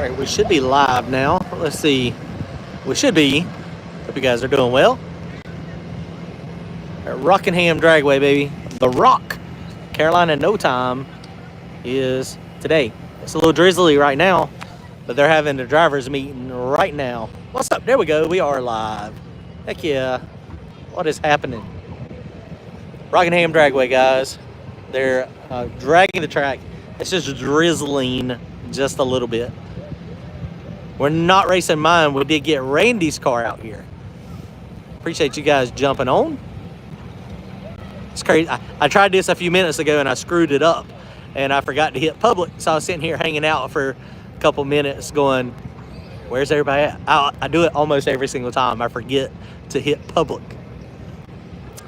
right, we should be live now. Let's see. We should be. Hope you guys are doing well. At Rockingham Dragway, baby. The Rock. Carolina No Time is today. It's a little drizzly right now, but they're having the drivers meeting right now. What's up? There we go. We are live. Heck yeah. What is happening? Rockingham Dragway, guys. They're dragging the track. It's just drizzling just a little bit. We're not racing mine. We did get Randy's car out here. Appreciate you guys jumping on. It's crazy. I tried this a few minutes ago and I screwed it up and I forgot to hit public. So I was sitting here hanging out for a couple minutes going, where's everybody at? I do it almost every single time. I forget to hit public.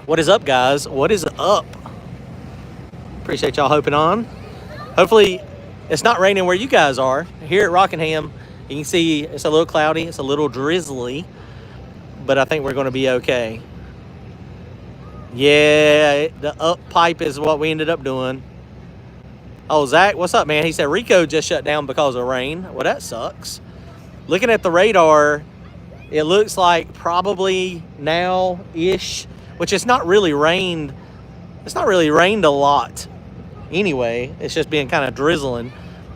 What is up, guys? What is up? Appreciate y'all hoping on. Hopefully it's not raining where you guys are. Here at Rockingham, you can see it's a little cloudy. It's a little drizzly, but I think we're going to be okay. Yeah, the up pipe is what we ended up doing. Oh, Zach, what's up, man? He said Rico just shut down because of rain. Well, that sucks. Looking at the radar, it looks like probably now-ish, which it's not really rained. It's not really rained a lot anyway. It's just been kind of drizzling.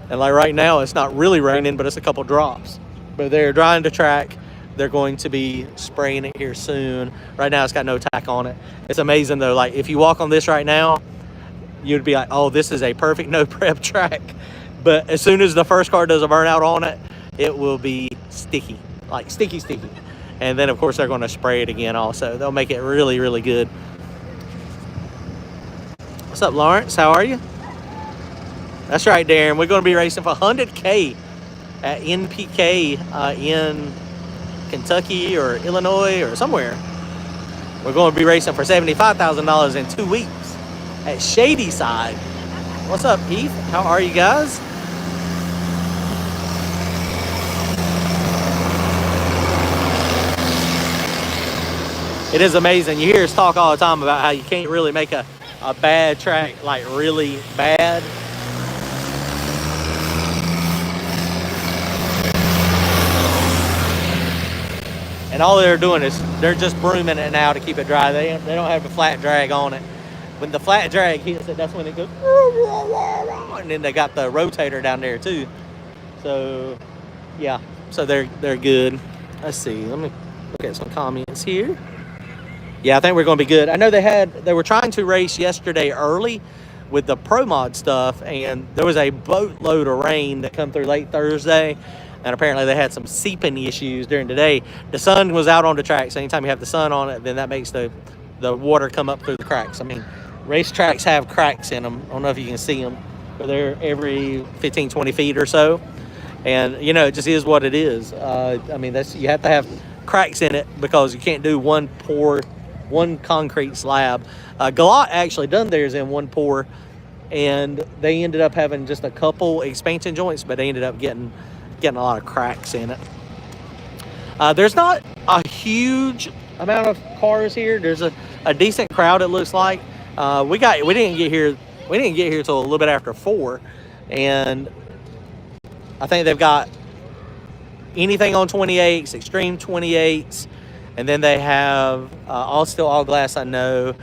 And like right now, it's not really raining, but it's a couple drops. But they're drying the track. They're going to be spraying it here soon. Right now, it's got no tack on it. It's amazing, though. Like, if you walk on this right now, you'd be like, oh, this is a perfect no-prep track. But as soon as the first car does a burnout on it, it will be sticky. Like, sticky. And then, of course, they're going to spray it again also. They'll make it really, really good. What's up, Lawrence? How are you? That's right, Darren. We're going to be racing for 100K at NPK in Kentucky or Illinois or somewhere. We're going to be racing for $75,000 in 2 weeks at Shadyside. What's up, Heath? How are you guys? It is amazing. You hear us talk all the time about how you can't really make a bad track like really bad. And all they're doing is they're just brooming it now to keep it dry. They don't have a flat drag on it. When the flat drag hits it, that's when it goes. And then they got the rotator down there too. So yeah, so they're good. Let's see. Let me look at some comments here. Yeah, I think we're going to be good. I know they were trying to race yesterday early with the Pro Mod stuff, and there was a boatload of rain that come through late Thursday, and apparently they had some seeping issues during the day. The sun was out on the track, so anytime you have the sun on it, then that makes the water come up through the cracks. I mean, racetracks have cracks in them. I don't know if you can see them, but they're every 15, 20 feet or so, and, you know, it just is what it is. I mean, you have to have cracks in it because you can't do one concrete slab. Galot actually done theirs in one pour, and they ended up having just a couple expansion joints, but they ended up getting a lot of cracks in it. There's not a huge amount of cars here. There's a decent crowd, it looks like. We didn't get here till a little bit after 4, and I think they've got anything on 28s, extreme 28s. And then they have all glass, I know.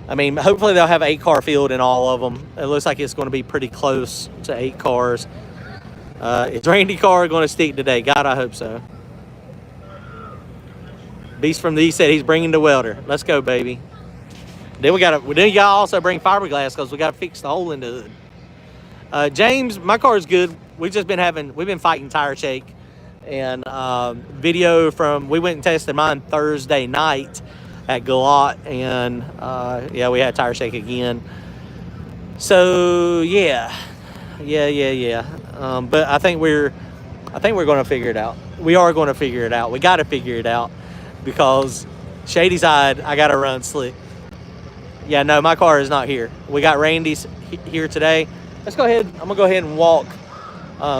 I mean, hopefully they'll have 8-car field in all of them. It looks like it's going to be pretty close to 8 cars. Is Randy car going to stick today? God, I hope so. Beast from the East said he's bringing the welder. Let's go, baby. Then you gotta also bring fiberglass because we got to fix the hole in the hood. James, my car is good. We've been fighting tire shake. And we went and tested mine Thursday night at Galot, and yeah, we had tire shake again. So yeah. But I think we're going to figure it out. We are going to figure it out. We got to figure it out because Shadyside, I got to run slick. Yeah, no, my car is not here. We got Randy's here today. Let's go ahead. I'm gonna go ahead and walk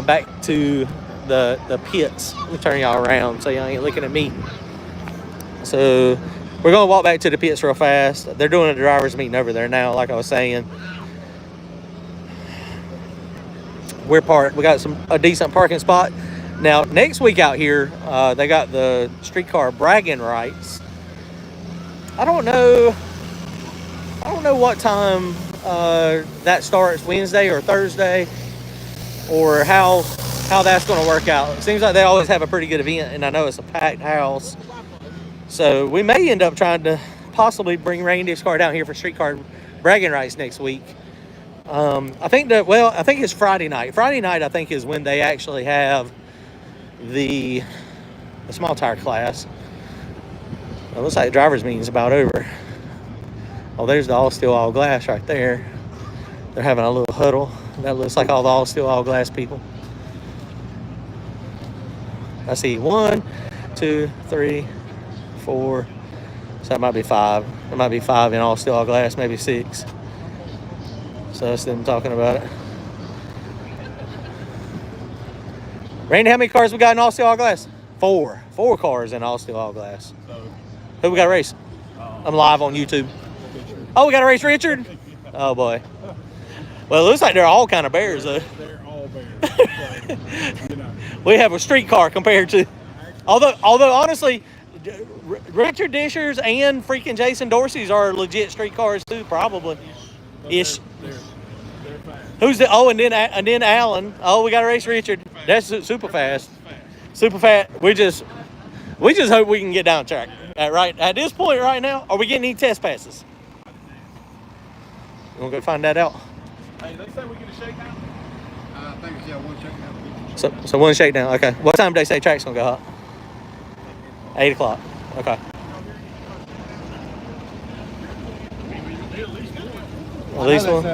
back to the pits. Let me turn y'all around so y'all ain't looking at me. So we're gonna walk back to the pits real fast. They're doing a driver's meeting over there now, like I was saying. We're parked. We got a decent parking spot. Now, next week out here, they got the streetcar bragging rights. I don't know what time that starts, Wednesday or Thursday, or how that's going to work out. It seems like they always have a pretty good event, and I know it's a packed house. So we may end up trying to possibly bring Randy's car down here for streetcar bragging rights next week. I think it's Friday night. Friday night, I think, is when they actually have the small tire class. It looks like the driver's meeting's about over. Oh, there's the all steel, all glass right there. They're having a little huddle. That looks like all the all steel, all glass people. I see 1, 2, 3, 4. So that might be 5. There might be 5 in all steel, all glass, maybe 6. So that's them talking about it. Randy, how many cars we got in all steel, all glass? 4. 4 cars in all steel, all glass. Who we got to race? I'm live on YouTube. Oh, we got to race Richard? Oh, boy. Well, it looks like they're all kind of bears, though. They're all bears. We have a street car compared to... Although honestly, Richard Disher's and freaking Jason Dorsey's are legit street cars, too, probably. Ish. They're fast. Who's the... Oh, and then Alan. Oh, we got to race Richard. That's super fast. Super fast. We just hope we can get down track. Right at this point right now, are we getting any test passes? We'll go find that out. Hey, they say we get a shakedown? I think it's, one shakedown. So one shakedown. Okay. What time do they say track's gonna go hot? 8 o'clock. Okay. At least one.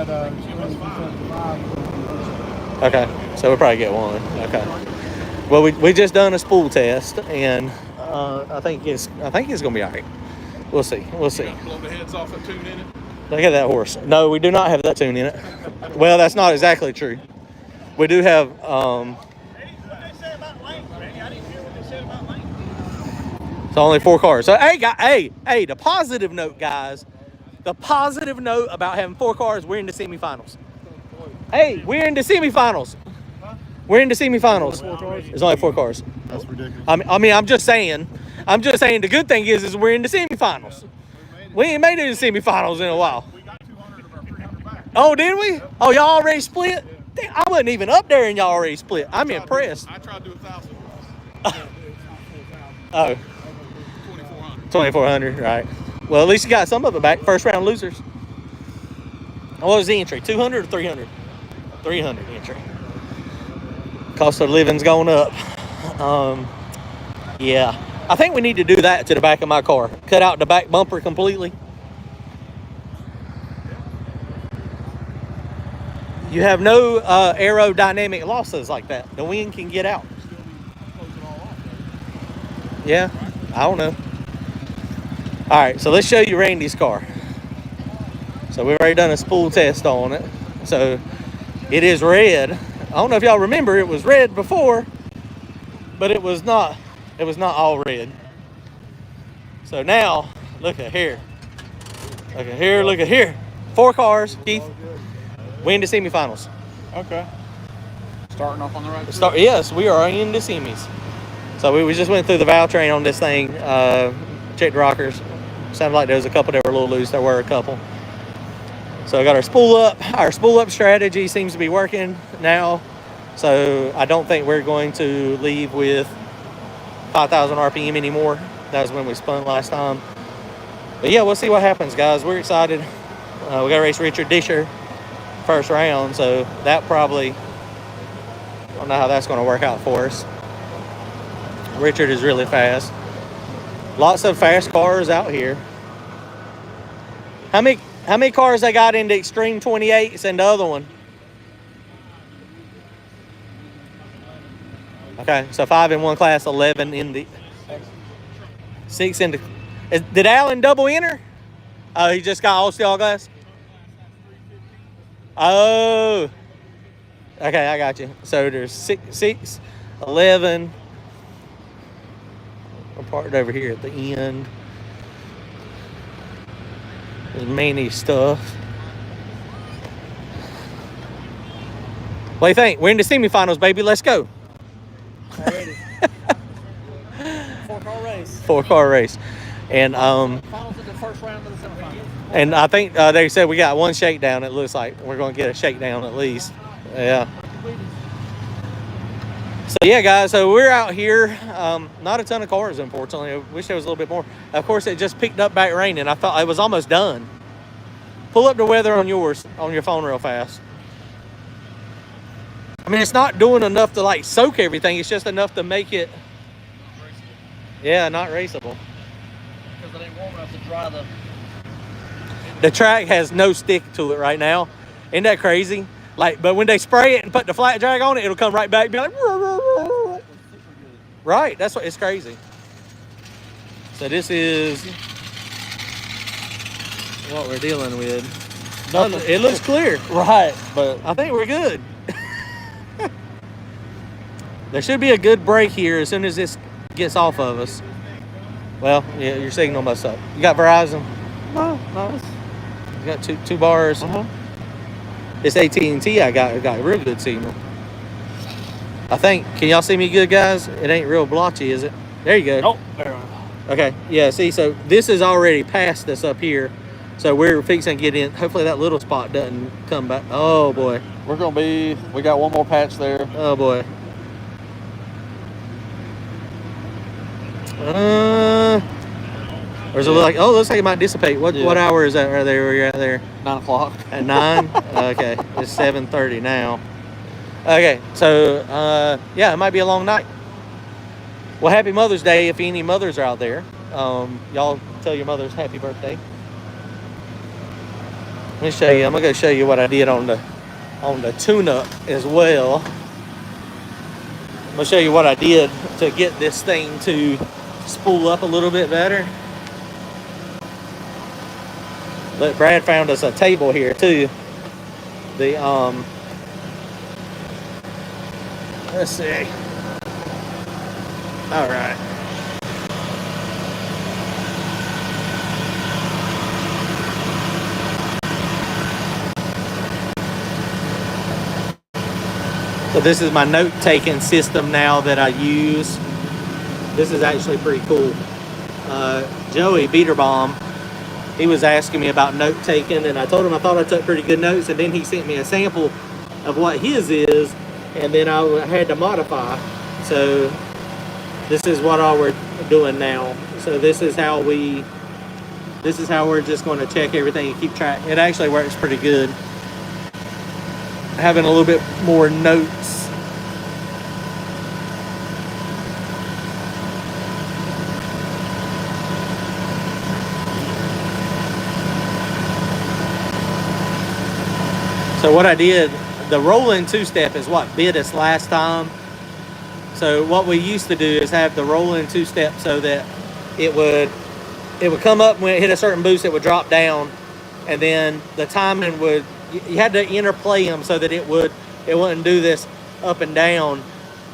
Okay. So we'll probably get one. Okay. Well, we just done a spool test, and I think it's gonna be all right. We'll see. Blow the heads off a tune in it. Look at that horse. No, we do not have that tune in it. Well, that's not exactly true. We do have. What they say about lane, Randy? I didn't hear what they said about lane. It's only 4 cars. So hey, the positive note, guys. The positive note about having 4 cars, we're in the semifinals. Hey, we're in the semifinals. We're in the semifinals. There's only 4 cars. That's ridiculous. I mean, I'm just saying the good thing is we're in the semifinals. We ain't made it to the semifinals in a while. We got 200 of our 300 back. Oh, did we? Oh, y'all already split? Damn, I wasn't even up there and y'all already split. I'm impressed. I tried to do 1,000. Oh. 2,400. 2,400, right. Well, at least you got some of it back. First round losers. What was the entry? 200 or 300? 300 entry. Cost of living's going up. Yeah. I think we need to do that to the back of my car. Cut out the back bumper completely. You have no aerodynamic losses like that. The wind can get out. Yeah, I don't know. All right, so let's show you Randy's car. So we've already done a spool test on it. So it is red. I don't know if y'all remember, it was red before, but it was not all red. So now, look at here. Look at here, look at here. 4 cars, Keith. We in the semifinals. Okay. Starting off on the right foot. Yes, we are in the semis. So we just went through the valve train on this thing, checked the rockers. Sounded like there was a couple that were a little loose. There were a couple. So I got our spool up. Our spool up strategy seems to be working now. So I don't think we're going to leave with 5,000 RPM anymore. That was when we spun last time. But yeah, we'll see what happens, guys. We're excited. We got to race Richard Disher first round. So that probably, I don't know how that's going to work out for us. Richard is really fast. Lots of fast cars out here. How many cars they got in the Extreme 28s and the other one? Okay, so 5 in one class, 11 in the 6 in the. Did Alan double enter? Oh, he just got all steel glass. Oh, okay, I got you. So there's 6, 11. We're parked over here at the end. There's many stuff. What do you think? We're in the semifinals, baby. Let's go. race. 4-car race. And Finals in the first round of the semifinals. and I think they said we got one shakedown. It looks like we're going to get a shakedown at least. Yeah. So yeah, guys. So we're out here. Not a ton of cars, unfortunately. I wish there was a little bit more. Of course, it just picked up back raining. I thought it was almost done. Pull up the weather on your phone real fast. I mean, it's not doing enough to like soak everything. It's just enough to make it. Yeah, not raceable. Because it ain't warm enough to dry the. The track has no stick to it right now. Isn't that crazy? Like, but when they spray it and put the flat drag on it, it'll come right back and be like, right? That's what it's crazy. So this is what we're dealing with. Nothing. It looks clear. Right, but I think we're good. There should be a good break here as soon as this gets off of us. Well, yeah, your signal must up. You got Verizon? no. You got two bars? It's AT&T. I got real good signal. I think. Can y'all see me good, guys? It ain't real blotchy, is it? There you go. Nope. There. Okay. Yeah. See, so this is already past us up here. So we're fixing to get in. Hopefully that little spot doesn't come back. Oh boy. We're gonna be. We got one more patch there. Oh boy. Or is it like? Oh, looks like it might dissipate. What hour is that right there? Where you're at there? 9 o'clock. At 9? Okay. It's 7:30 now. Okay. So yeah, it might be a long night. Well, happy Mother's Day if any mothers are out there. Y'all tell your mothers happy birthday. Let me show you. I'm gonna go show you what I did on the tune-up as well. I'm gonna show you what I did to get this thing to spool up a little bit better. Look, Brad found us a table here too. Let's see. All right. So this is my note-taking system now that I use. This is actually pretty cool. Joey Beaterbomb, he was asking me about note-taking, and I told him I thought I took pretty good notes, and then he sent me a sample of what his is, and then I had to modify. So this is what all we're doing now. So this is how we're just going to check everything and keep track. It actually works pretty good. Having a little bit more notes. So what I did, the rolling two-step is what bit us last time. So what we used to do is have the rolling two-step so that it would come up when it hit a certain boost, it would drop down, and then the timing would. You had to interplay them so that it wouldn't do this up and down.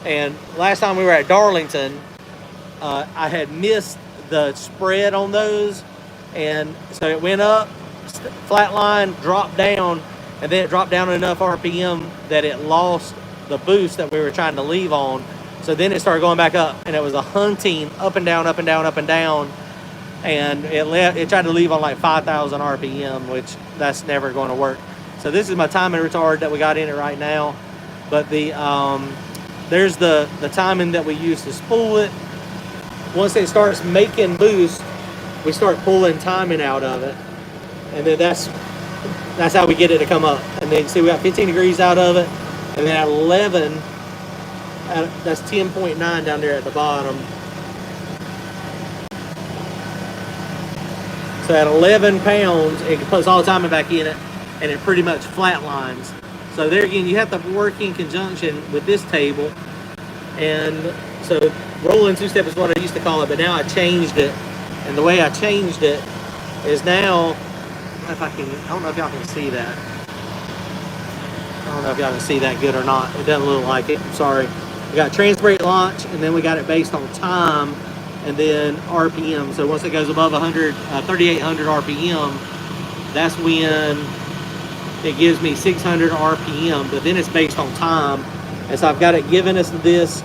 And last time we were at Darlington, I had missed the spread on those, and so it went up, flat line, dropped down, and then it dropped down enough RPM that it lost the boost that we were trying to leave on. So then it started going back up, and it was a hunting up and down, up and down, up and down, and it tried to leave on like 5,000 RPM, which that's never going to work. So this is my timing retard that we got in it right now. But there's the timing that we use to spool it. Once it starts making boost, we start pulling timing out of it. And then that's how we get it to come up. And then see we got 15 degrees out of it. And then at 11, that's 10.9 down there at the bottom. So at 11 pounds, it puts all the timing back in it. And it pretty much flatlines. So there again, you have to work in conjunction with this table. And so rolling two-step is what I used to call it, but now I changed it. And the way I changed it is now, I don't know if y'all can see that. I don't know if y'all can see that good or not. It doesn't look like it, I'm sorry. We got trans-brake launch, and then we got it based on time, and then RPM. So once it goes above 3,800 RPM, that's when it gives me 600 RPM, but then it's based on time. And so I've got it giving us this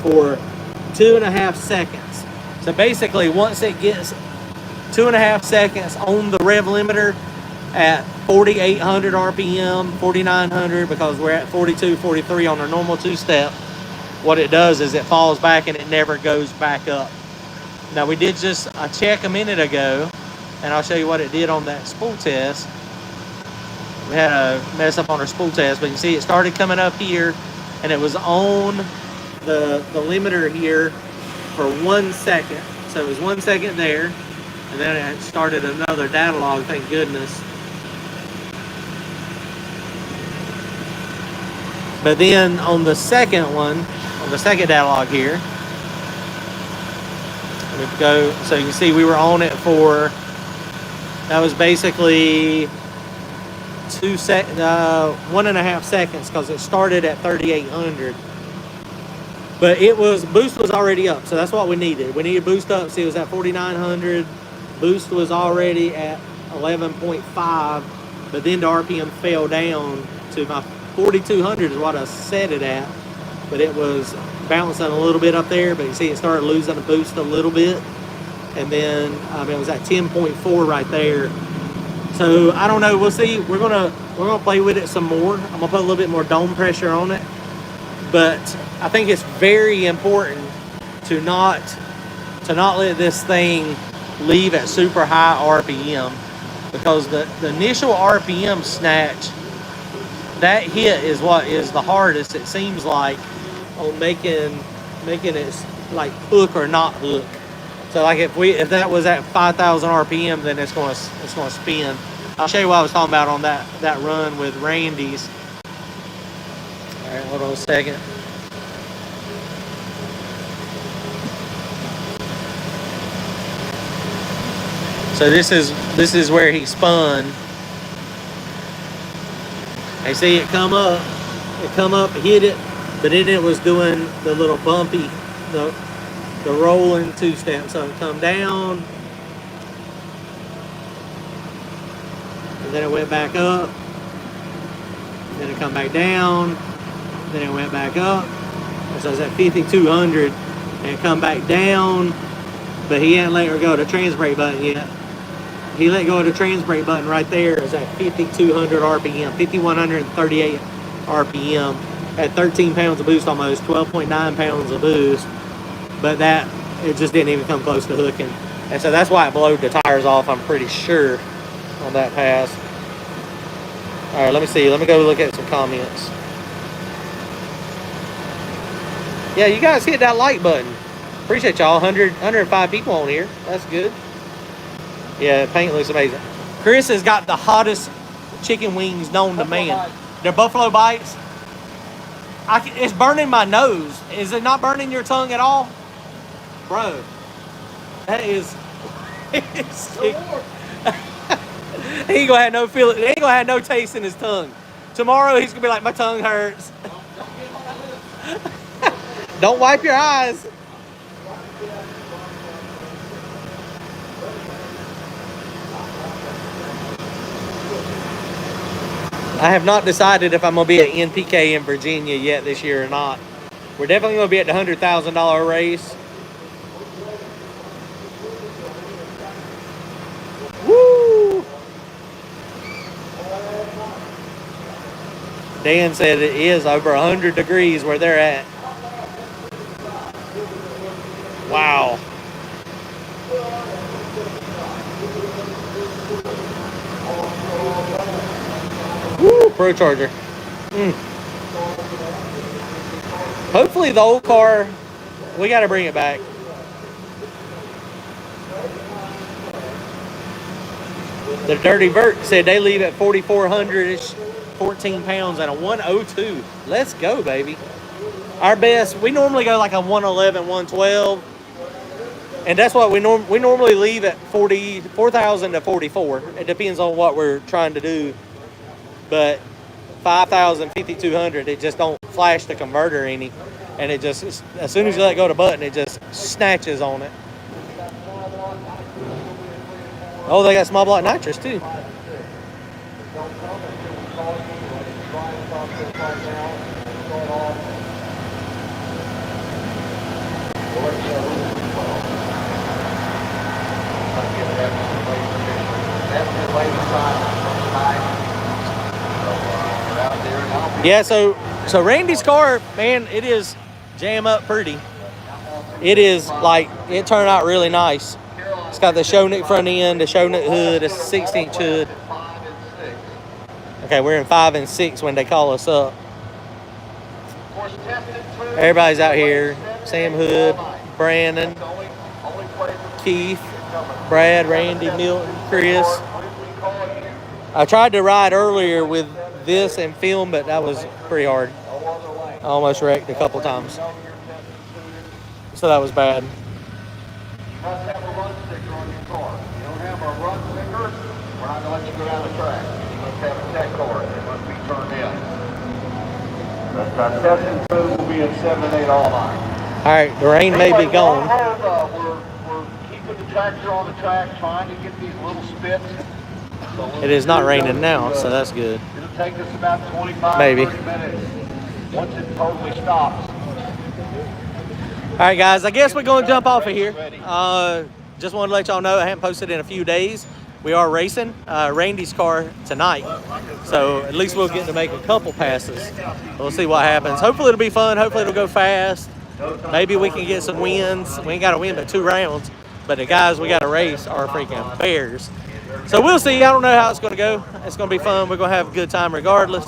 for 2.5 seconds. So So basically, once it gets 2.5 seconds on the rev limiter at 4,800 RPM, 4,900, because we're at 42, 43 on our normal two-step, what it does is it falls back and it never goes back up. Now, we did just a check a minute ago, and I'll show you what it did on that spool test. We had a mess up on our spool test, but you can see it started coming up here, and it was on the limiter here for 1 second. So it was 1 second there, and then it started another data log, thank goodness. But then on the second one, on the second data log here, let me go, so you can see we were on it for, that was basically 1.5 seconds, because it started at 3,800. But it was, boost was already up, so that's what we needed. We needed boost up. See, it was at 4,900. Boost was already at 11.5, but then the RPM fell down to my 4,200 is what I set it at. But it was bouncing a little bit up there, but you see it started losing the boost a little bit. And then it was at 10.4 right there. So I don't know, we'll see. We're gonna play with it some more. I'm gonna put a little bit more dome pressure on it. But I think it's very important to not let this thing leave at super high RPM, because the initial RPM snatch, that hit is what is the hardest, it seems like, on making it like hook or not hook. So like if that was at 5,000 RPM, then it's gonna spin. I'll show you what I was talking about on that run with Randy's. All right, hold on a second. So this is where he spun. I see it come up, hit it, but then it was doing the little bumpy, the rolling two-step. So it come down, and then it went back up, then it come back down, then it went back up. So it's at 5,200, and it come back down, but he hadn't let her go to the trans brake button yet. He let go of the trans brake button right there. It's at 5,200 RPM, 5,138 RPM, at 13 pounds of boost almost, 12.9 pounds of boost. But it just didn't even come close to hooking. And so that's why it blowed the tires off, I'm pretty sure, on that pass. All right, let me see. Let me go look at some comments. Yeah, you guys hit that like button. Appreciate y'all. 105 people on here. That's good. Yeah, the paint looks amazing. Chris has got the hottest chicken wings known to man. They're Buffalo Bites. It's burning my nose. Is it not burning your tongue at all? Bro, that is... He ain't gonna have no feeling. He ain't gonna have no taste in his tongue. Tomorrow he's gonna be like, my tongue hurts. Don't wipe your eyes. I have not decided if I'm going to be at NPK in Virginia yet this year or not. We're definitely going to be at the $100,000 race. Woo! Dan said it is over 100 degrees where they're at. Wow. Woo, Pro Charger. Hopefully the old car, we got to bring it back. The Dirty Vert said they leave at 4,400-ish, 14 pounds and a 102. Let's go, baby. Our best, we normally go like a 111, 112. And that's what we normally leave at 4,000 to 44. It depends on what we're trying to do. But 5,000, 5,200, it just don't flash the converter any. And it just, as soon as you let go of the button, it just snatches on it. Oh, they got small block nitrous too. Yeah, so Randy's car, man, it is jam up pretty. It is like, it turned out really nice. It's got the Shownick front end, the Shownick hood, a 16-inch hood. Okay, we're in 5 and 6 when they call us up. Everybody's out here. Sam Hood, Brandon, Keith, Brad, Randy, Milton, Chris. I tried to ride earlier with this and film, but that was pretty hard. I almost wrecked a couple times. So that was bad. You must have a run sticker on your car. If you don't have a run sticker, we're not going to let you go down the track. You must have a tech card. It must be turned in. The testing crew will be at 7 and 8 all night. All right, the rain may be gone. We're keeping the tractor on the track, trying to get these little spits. It is not raining now, so that's good. It'll take us about 25, Maybe. 30 minutes once it totally stops. All right, guys, I guess we're going to jump off of here. Just wanted to let y'all know I haven't posted in a few days. We are racing Randy's car tonight, so at least we'll get to make a couple passes. We'll see what happens. Hopefully it'll be fun. Hopefully it'll go fast. Maybe we can get some wins. We ain't got to win but 2 rounds, but the guys we got to race are freaking bears. So we'll see. I don't know how it's going to go. It's going to be fun. We're going to have a good time regardless.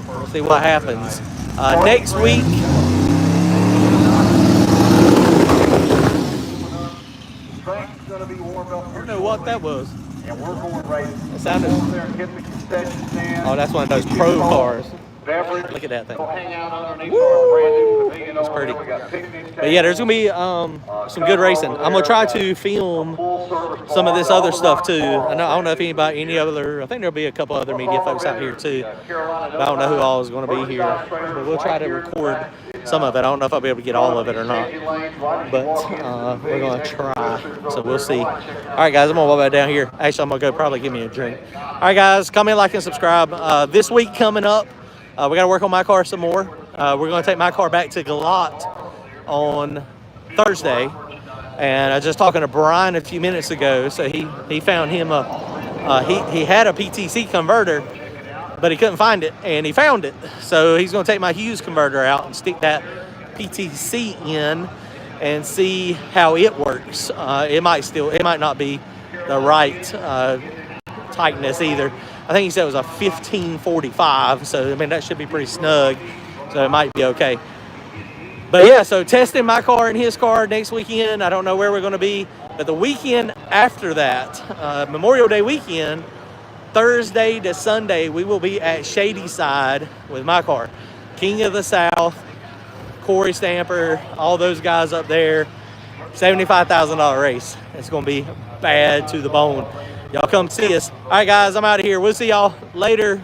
We'll see what happens. Next week, I don't know what that was. And we're going racing. It sounded. Go over there and get the concession stand. Oh, that's one of those pro cars. Beverage. Look at that thing. Go hang out underneath our brand new pavilion That's over pretty. there. We got picnic But yeah, there's gonna be some good racing. I'm gonna try to film some of this other stuff too. I don't know if any other. I think there'll be a couple other media folks out here too. But I don't know who all is gonna be here. But we'll try to record some of it. I don't know if I'll be able to get all of it or not. But we're gonna try. So we'll see. All right, guys, I'm gonna walk back down here. Actually, I'm gonna go probably give me a drink. All right, guys, comment, like, and subscribe. This week coming up. We got to work on my car some more. We're going to take my car back to Galot on Thursday. And I was just talking to Brian a few minutes ago. So he found him he had a PTC converter, but he couldn't find it. And he found it. So he's going to take my Hughes converter out and stick that PTC in and see how it works. It might not be the right tightness either. I think he said it was a 1545, so I mean that should be pretty snug, so it might be okay. But yeah, so testing my car and his car next weekend. I don't know where we're going to be, but the weekend after that, Memorial Day weekend, Thursday to Sunday, we will be at Shadyside with my car. King of the South, Corey Stamper, all those guys up there. $75,000 race. It's going to be bad to the bone. Y'all come see us. All right, guys, I'm out of here. We'll see y'all later.